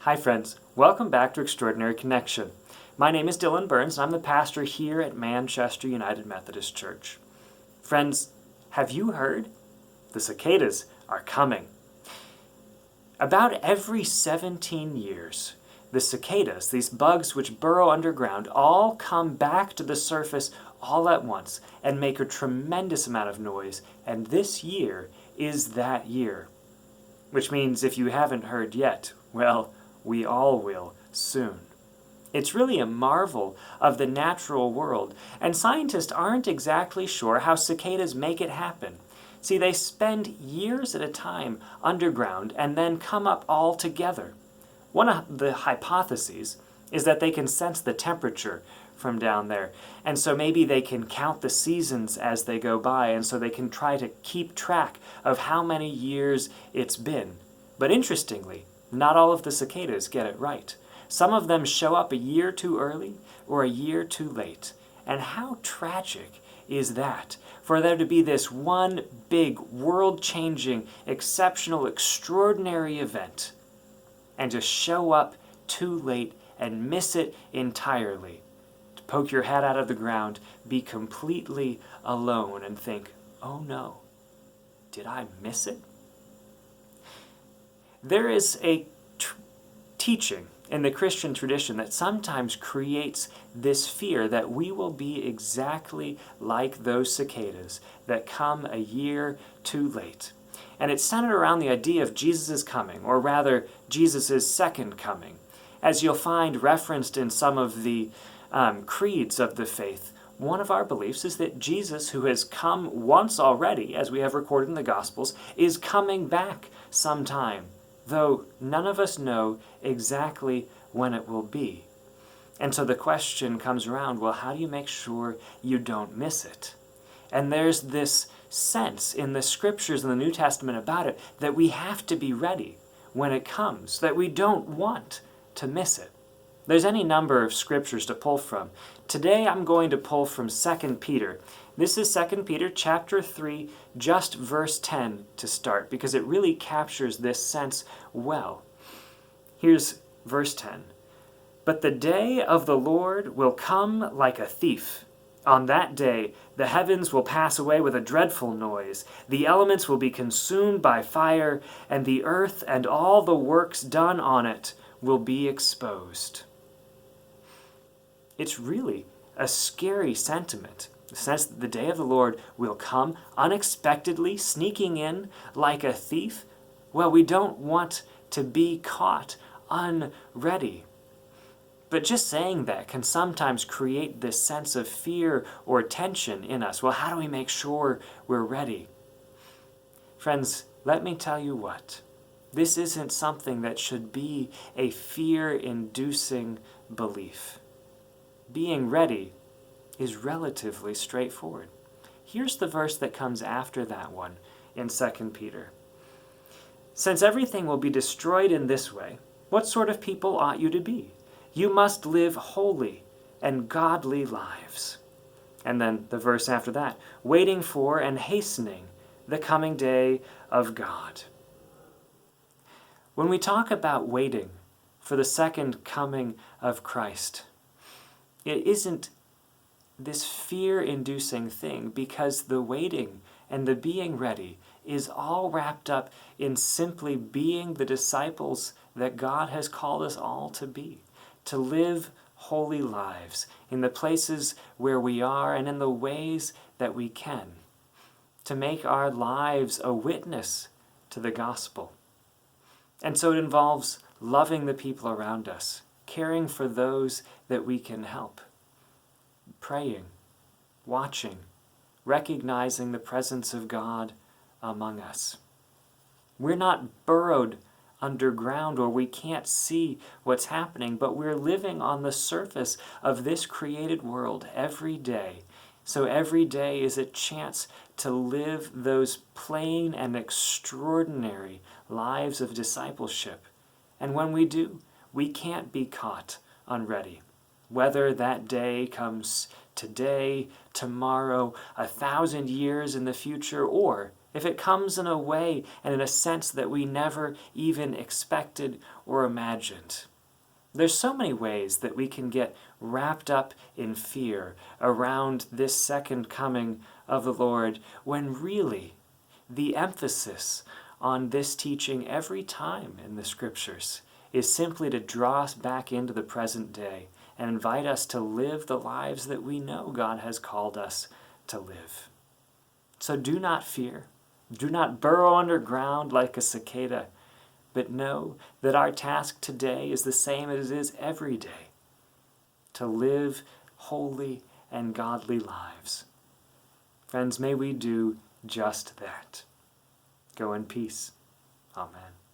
Hi friends, welcome back to Extraordinary Connection. My name is Dillon and I'm the pastor here at Manchester United Methodist Church. Friends, have you heard? The cicadas are coming. About every 17 years, the cicadas, these bugs which burrow underground, all come back to the surface all at once and make a tremendous amount of noise, and this year is that year. Which means if you haven't heard yet, well, we all will soon. It's really a marvel of the natural world, and scientists aren't exactly sure how cicadas make it happen. See, they spend years at a time underground and then come up all together. One of the hypotheses is that they can sense the temperature from down there, and so maybe they can count the seasons as they go by, and so they can try to keep track of how many years it's been. But interestingly, not all of the cicadas get it right. Some of them show up a year too early or a year too late. And how tragic is that? For there to be this one big, world-changing, exceptional, extraordinary event, and to show up too late and miss it entirely. To poke your head out of the ground, be completely alone and think, oh no, did I miss it? There is a teaching in the Christian tradition that sometimes creates this fear that we will be exactly like those cicadas that come a year too late. And it's centered around the idea of Jesus' coming, or rather, Jesus' second coming. As you'll find referenced in some of the creeds of the faith, one of our beliefs is that Jesus, who has come once already, as we have recorded in the Gospels, is coming back sometime, though none of us know exactly when it will be. And so the question comes around, well, how do you make sure you don't miss it? And there's this sense in the Scriptures in the New Testament about it that we have to be ready when it comes, that we don't want to miss it. There's any number of Scriptures to pull from. Today I'm going to pull from 2 Peter. This is 2 Peter chapter 3, just verse 10 to start, because it really captures this sense well. Here's verse 10. But the day of the Lord will come like a thief. On that day, the heavens will pass away with a dreadful noise. The elements will be consumed by fire, and the earth and all the works done on it will be exposed. It's really a scary sentiment. The sense that the day of the Lord will come unexpectedly, sneaking in like a thief. Well, we don't want to be caught unready. But just saying that can sometimes create this sense of fear or tension in us. Well, how do we make sure we're ready? Friends, let me tell you what. This isn't something that should be a fear-inducing belief. Being ready is relatively straightforward. Here's the verse that comes after that one in 2 Peter. Since everything will be destroyed in this way, what sort of people ought you to be? You must live holy and godly lives. And then the verse after that, waiting for and hastening the coming day of God. When we talk about waiting for the second coming of Christ, it isn't this fear-inducing thing, because the waiting and the being ready is all wrapped up in simply being the disciples that God has called us all to be, to live holy lives in the places where we are and in the ways that we can, to make our lives a witness to the gospel. And so it involves loving the people around us, caring for those that we can help, praying, watching, recognizing the presence of God among us. We're not burrowed underground or we can't see what's happening, but we're living on the surface of this created world every day. So every day is a chance to live those plain and extraordinary lives of discipleship. And when we do, we can't be caught unready. Whether that day comes today, tomorrow, 1,000 years in the future, or if it comes in a way and in a sense that we never even expected or imagined. There's so many ways that we can get wrapped up in fear around this second coming of the Lord, when really the emphasis on this teaching every time in the Scriptures is simply to draw us back into the present day and invite us to live the lives that we know God has called us to live. So do not fear. Do not burrow underground like a cicada, but know that our task today is the same as it is every day, to live holy and godly lives. Friends, may we do just that. Go in peace. Amen.